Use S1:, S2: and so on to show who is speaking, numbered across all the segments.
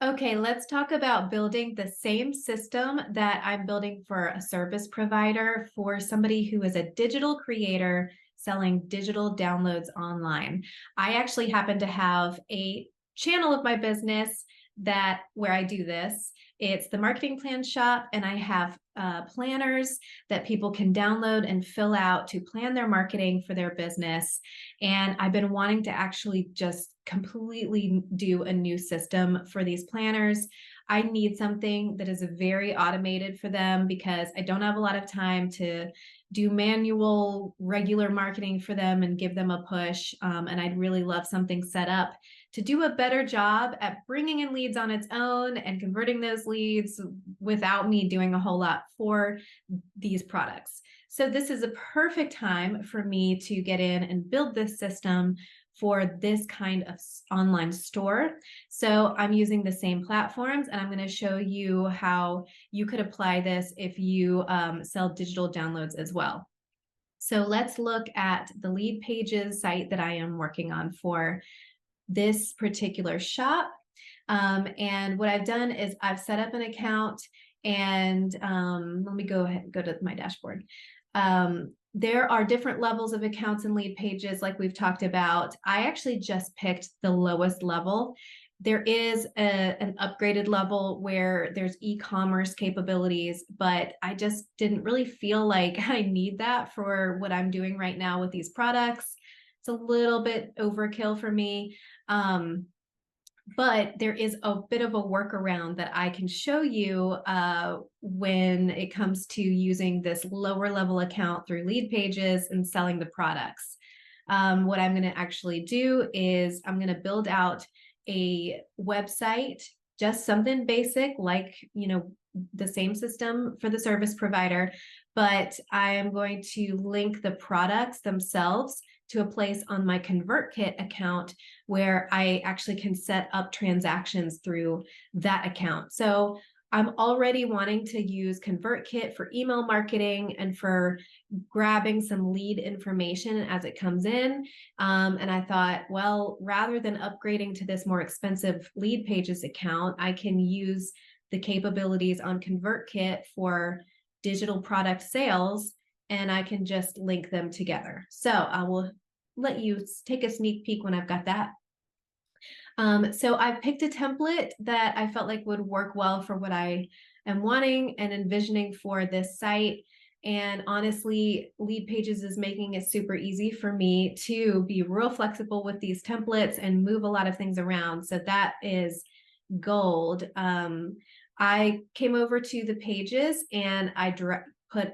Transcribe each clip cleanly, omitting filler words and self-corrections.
S1: Okay, let's talk about building the same system that I'm building for a service provider for somebody who is a digital creator selling digital downloads online. I actually happen to have a channel of my business that where I do this. It's the Marketing Plan Shop, and I have planners that people can download and fill out to plan their marketing for their business. And I've been wanting to actually just completely do a new system for these planners. I need something that is very automated for them because I don't have a lot of time to do manual, regular marketing for them and give them a push. And I'd really love something set up to do a better job at bringing in leads on its own and converting those leads without me doing a whole lot for these products. So this is a perfect time for me to get in and build this system for this kind of online store. So I'm using the same platforms, and I'm going to show you how you could apply this if you sell digital downloads as well. So let's look at the Leadpages site that I am working on for this particular shop. And what I've done is I've set up an account, and let me go ahead and go to my dashboard. There are different levels of accounts in Leadpages, like we've talked about. I actually just picked the lowest level. There is an upgraded level where there's e-commerce capabilities, but I just didn't really feel like I need that for what I'm doing right now with these products. It's a little bit overkill for me. But there is a bit of a workaround that I can show you when it comes to using this lower level account through Leadpages and selling the products. What I'm going to actually do is I'm going to build out a website, just something basic like, the same system for the service provider, but I am going to link the products themselves to a place on my ConvertKit account where I actually can set up transactions through that account. So I'm already wanting to use ConvertKit for email marketing and for grabbing some lead information as it comes in. And I thought, well, rather than upgrading to this more expensive Leadpages account, I can use the capabilities on ConvertKit for digital product sales, and I can just link them together. So I will let you take a sneak peek when I've got that. So I've picked a template that I felt like would work well for what I am wanting and envisioning for this site. And honestly, Leadpages is making it super easy for me to be real flexible with these templates and move a lot of things around. So that is gold. I came over to the pages and I put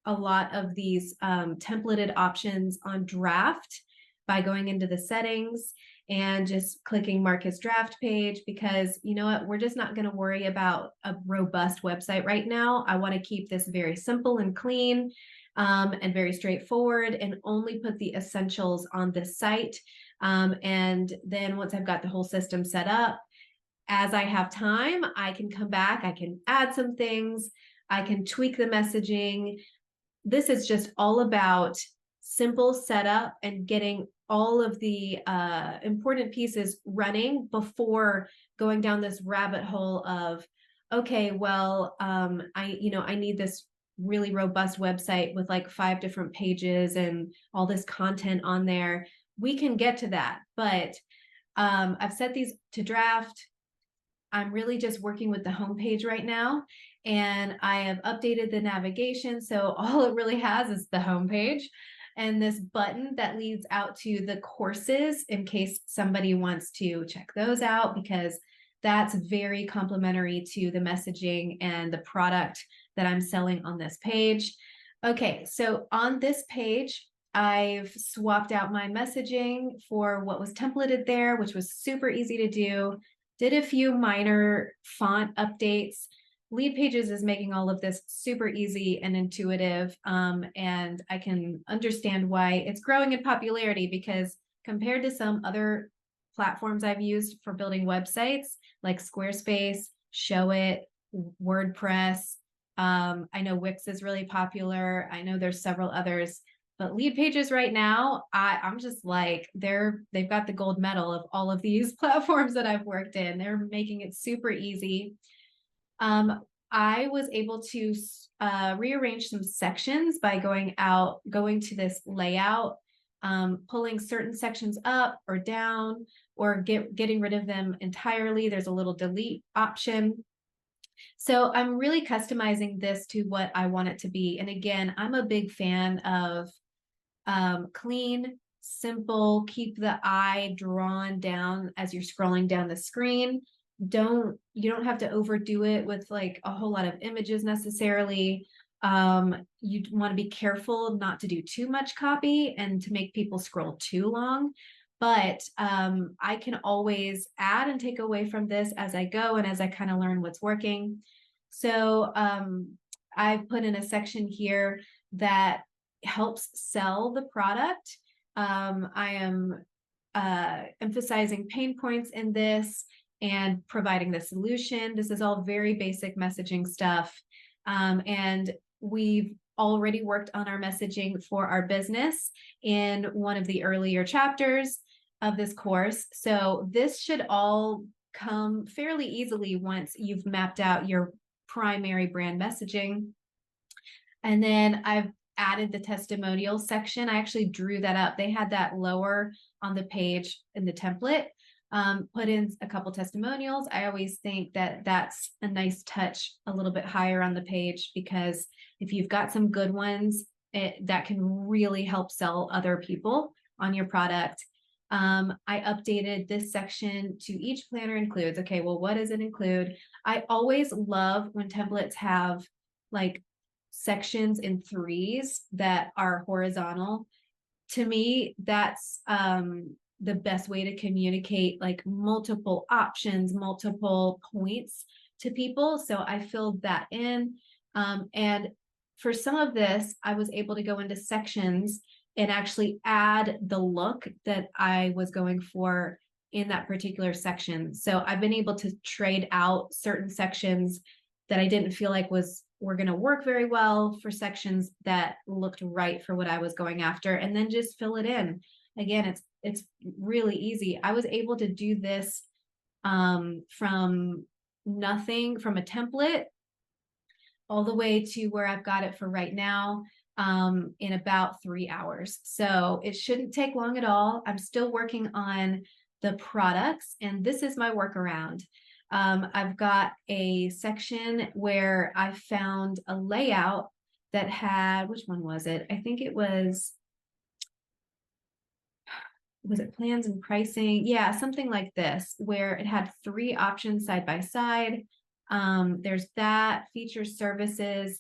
S1: a lot of these templated options on draft by going into the settings and just clicking mark as draft page, because you know what, we're just not going to worry about a robust website right now. I want to keep this very simple and clean and very straightforward, and only put the essentials on this site. And then once I've got the whole system set up, as I have time, I can come back, I can add some things, I can tweak the messaging. This is just all about simple setup and getting all of the important pieces running before going down this rabbit hole of, okay, well, I need this really robust website with like 5 different pages and all this content on there. We can get to that, but I've set these to draft. I'm really just working with the homepage right now, and I have updated the navigation. So all it really has is the homepage and this button that leads out to the courses in case somebody wants to check those out, because that's very complementary to the messaging and the product that I'm selling on this page. Okay, so on this page, I've swapped out my messaging for what was templated there, which was super easy to do. Did a few minor font updates. Leadpages is making all of this super easy and intuitive, and I can understand why it's growing in popularity, because compared to some other platforms I've used for building websites like Squarespace, Showit, WordPress, I know Wix is really popular. I know there's several others. But Leadpages right now, I'm just like, they've got the gold medal of all of these platforms that I've worked in. They're making it super easy. I was able to rearrange some sections by going to this layout, pulling certain sections up or down, or getting rid of them entirely. There's a little delete option. So I'm really customizing this to what I want it to be. And again, I'm a big fan of clean, simple, keep the eye drawn down as you're scrolling down the screen. You don't have to overdo it with like a whole lot of images necessarily. You want to be careful not to do too much copy and to make people scroll too long. But I can always add and take away from this as I go and as I kind of learn what's working. So I've put in a section here that helps sell the product. I am emphasizing pain points in this and providing the solution. This is all very basic messaging stuff. And we've already worked on our messaging for our business in one of the earlier chapters of this course. So this should all come fairly easily once you've mapped out your primary brand messaging. And then I've added the testimonial section. I actually drew that up. They had that lower on the page in the template. Put in a couple testimonials. I always think that that's a nice touch a little bit higher on the page, because if you've got some good ones, that can really help sell other people on your product. I updated this section to each planner includes. Okay, well, what does it include? I always love when templates have like sections in threes that are horizontal. To me, that's the best way to communicate like multiple options, multiple points to people. So I filled that in. And for some of this, I was able to go into sections and actually add the look that I was going for in that particular section. So I've been able to trade out certain sections that I didn't feel like were going to work very well for sections that looked right for what I was going after, and then just fill it in. Again, it's really easy. I was able to do this from nothing, from a template, all the way to where I've got it for right now in about 3 hours. So it shouldn't take long at all. I'm still working on the products, and this is my workaround. I've got a section where I found a layout that had, which one was it? I think it was it plans and pricing? Yeah, something like this, where it had 3 options side by side. There's that, features, services.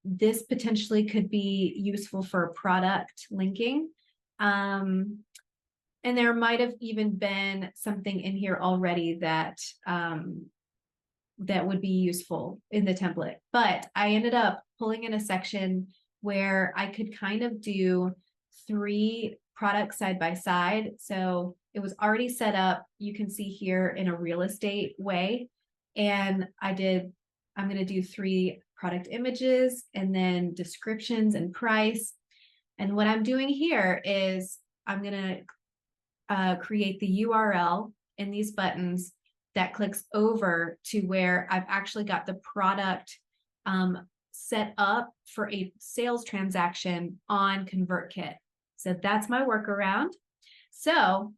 S1: This potentially could be useful for product linking. And there might have even been something in here already that that would be useful in the template. But I ended up pulling in a section where I could kind of do 3 products side by side. So it was already set up, you can see here, in a real estate way. And I'm going to do 3 product images and then descriptions and price. And what I'm doing here is I'm going to create the URL in these buttons that clicks over to where I've actually got the product set up for a sales transaction on ConvertKit. So that's my workaround. So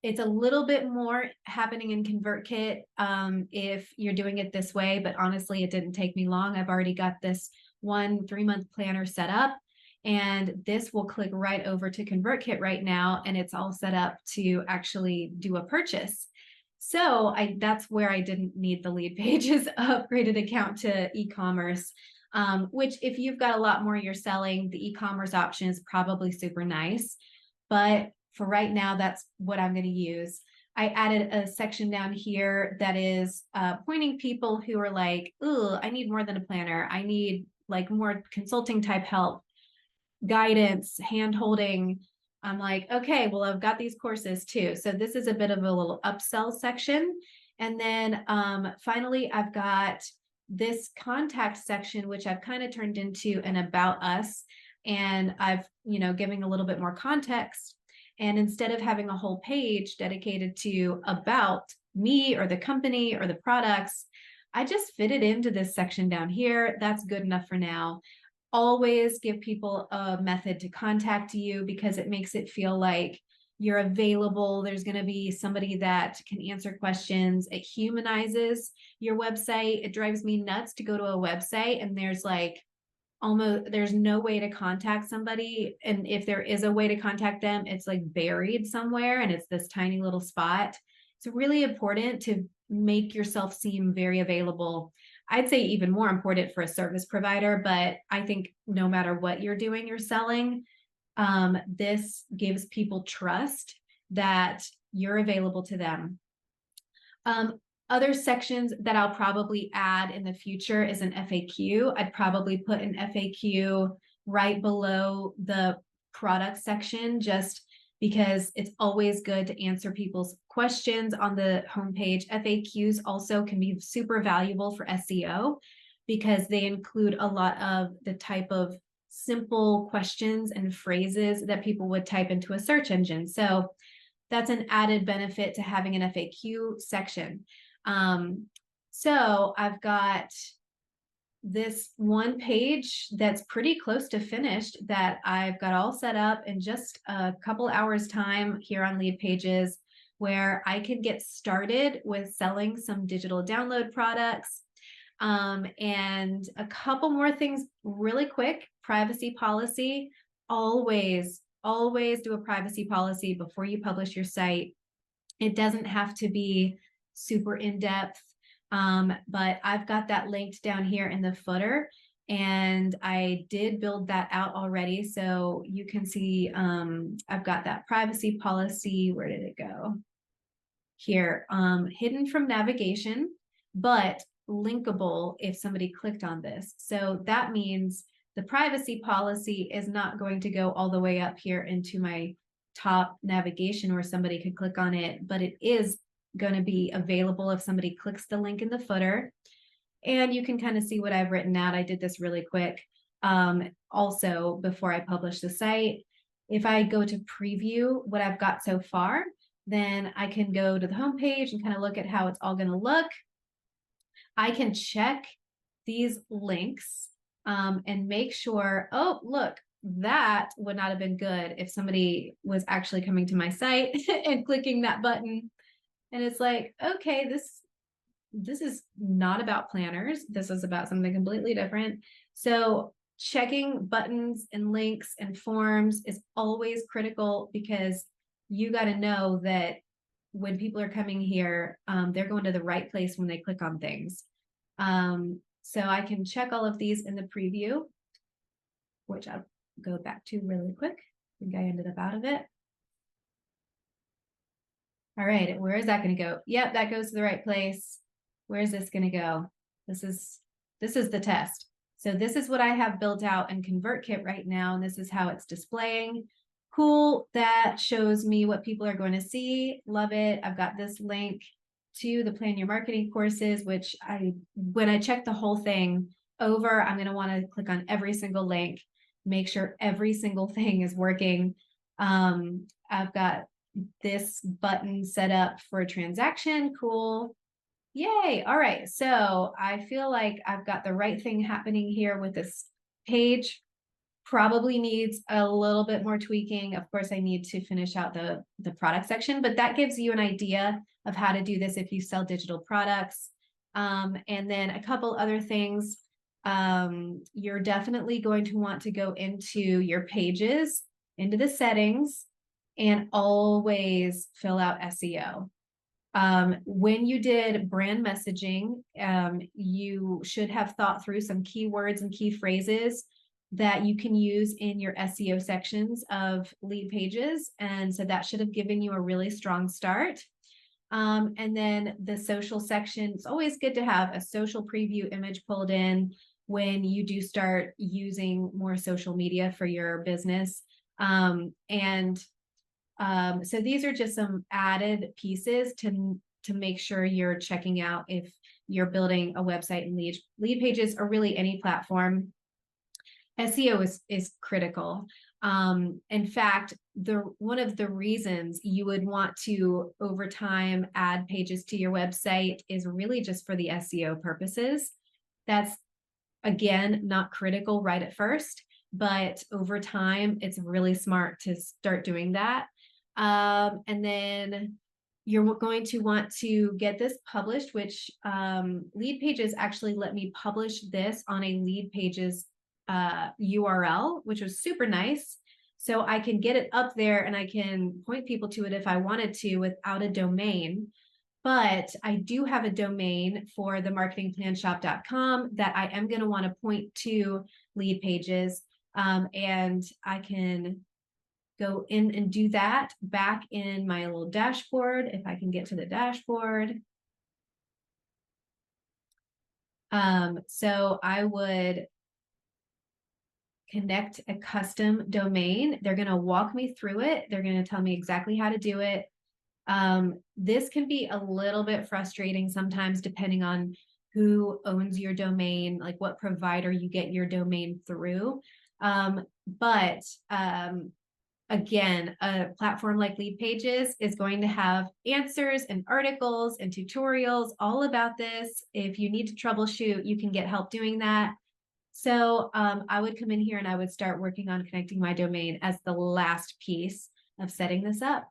S1: it's a little bit more happening in ConvertKit if you're doing it this way, but honestly, it didn't take me long. I've already got this 1 3-month planner set up, and this will click right over to ConvertKit right now, and it's all set up to actually do a purchase. So that's where I didn't need the Leadpages upgraded account to e-commerce, which if you've got a lot more you're selling, the e-commerce option is probably super nice. But for right now, that's what I'm going to use. I added a section down here that is pointing people who are like, oh, I need more than a planner. I need like more consulting type help, guidance, hand holding. I'm like, okay, well, I've got these courses too. So this is a bit of a little upsell section. And then finally, I've got this contact section, which I've kind of turned into an about us. and I've, giving a little bit more context. And instead of having a whole page dedicated to about me or the company or the products, I just fit it into this section down here. That's good enough for now. Always give people a method to contact you, because it makes it feel like you're available. There's going to be somebody that can answer questions. It humanizes your website. It drives me nuts to go to a website and there's no way to contact somebody. And if there is a way to contact them, it's like buried somewhere and it's this tiny little spot. It's really important to make yourself seem very available. I'd say even more important for a service provider, but I think no matter what you're doing, you're selling, this gives people trust that you're available to them. Other sections that I'll probably add in the future is an FAQ. I'd probably put an FAQ right below the product section, just because it's always good to answer people's questions on the homepage. FAQs also can be super valuable for SEO because they include a lot of the type of simple questions and phrases that people would type into a search engine. So that's an added benefit to having an FAQ section. So I've got this one page that's pretty close to finished that I've got all set up in just a couple hours time here on Leadpages, where I can get started with selling some digital download products. And a couple more things really quick. Privacy policy. Always do a privacy policy before you publish your site. It doesn't have to be super in-depth, but I've got that linked down here in the footer, and I did build that out already. So you can see I've got that privacy policy. Where did it go? Here, hidden from navigation, but linkable if somebody clicked on this. So that means the privacy policy is not going to go all the way up here into my top navigation where somebody could click on it, but it is going to be available if somebody clicks the link in the footer. And you can kind of see what I've written out. I did this really quick. Also, before I publish the site, if I go to preview what I've got so far, then I can go to the homepage and kind of look at how it's all going to look. I can check these links and make sure, oh, look, that would not have been good if somebody was actually coming to my site and clicking that button. And it's like, okay, this is not about planners. This is about something completely different. So checking buttons and links and forms is always critical, because you got to know that when people are coming here, they're going to the right place when they click on things. So I can check all of these in the preview, which I'll go back to really quick. I think I ended up out of it. All right, where is that going to go? Yep, that goes to the right place. Where is this going to go? This is the test. So this is what I have built out in ConvertKit right now, and this is how it's displaying. Cool, that shows me what people are going to see. Love it. I've got this link to the Plan Your Marketing courses, which when I check the whole thing over, I'm going to want to click on every single link, make sure every single thing is working. I've got this button set up for a transaction. Cool. Yay. All right. So I feel like I've got the right thing happening here with this page. Probably needs a little bit more tweaking. Of course, I need to finish out the product section, but that gives you an idea of how to do this if you sell digital products. And then a couple other things. You're definitely going to want to go into your pages, into the settings, and always fill out SEO. When you did brand messaging, you should have thought through some keywords and key phrases that you can use in your SEO sections of Leadpages. And so that should have given you a really strong start. And then the social section, it's always good to have a social preview image pulled in when you do start using more social media for your business. So these are just some added pieces to make sure you're checking out if you're building a website in Leadpages or really any platform. SEO is critical. In fact, one of the reasons you would want to over time add pages to your website is really just for the SEO purposes. That's, again, not critical right at first, but over time, it's really smart to start doing that. And then you're going to want to get this published, which Leadpages actually let me publish this on a Leadpages URL, which was super nice. So I can get it up there and I can point people to it if I wanted to without a domain. But I do have a domain for the marketingplanshop.com that I am going to want to point to Leadpages. And I can go in and do that back in my little dashboard, if I can get to the dashboard. So I would connect a custom domain. They're going to walk me through it. They're going to tell me exactly how to do it. This can be a little bit frustrating sometimes, depending on who owns your domain, like what provider you get your domain through. But again, a platform like Leadpages is going to have answers and articles and tutorials all about this. If you need to troubleshoot, you can get help doing that. So I would come in here and I would start working on connecting my domain as the last piece of setting this up.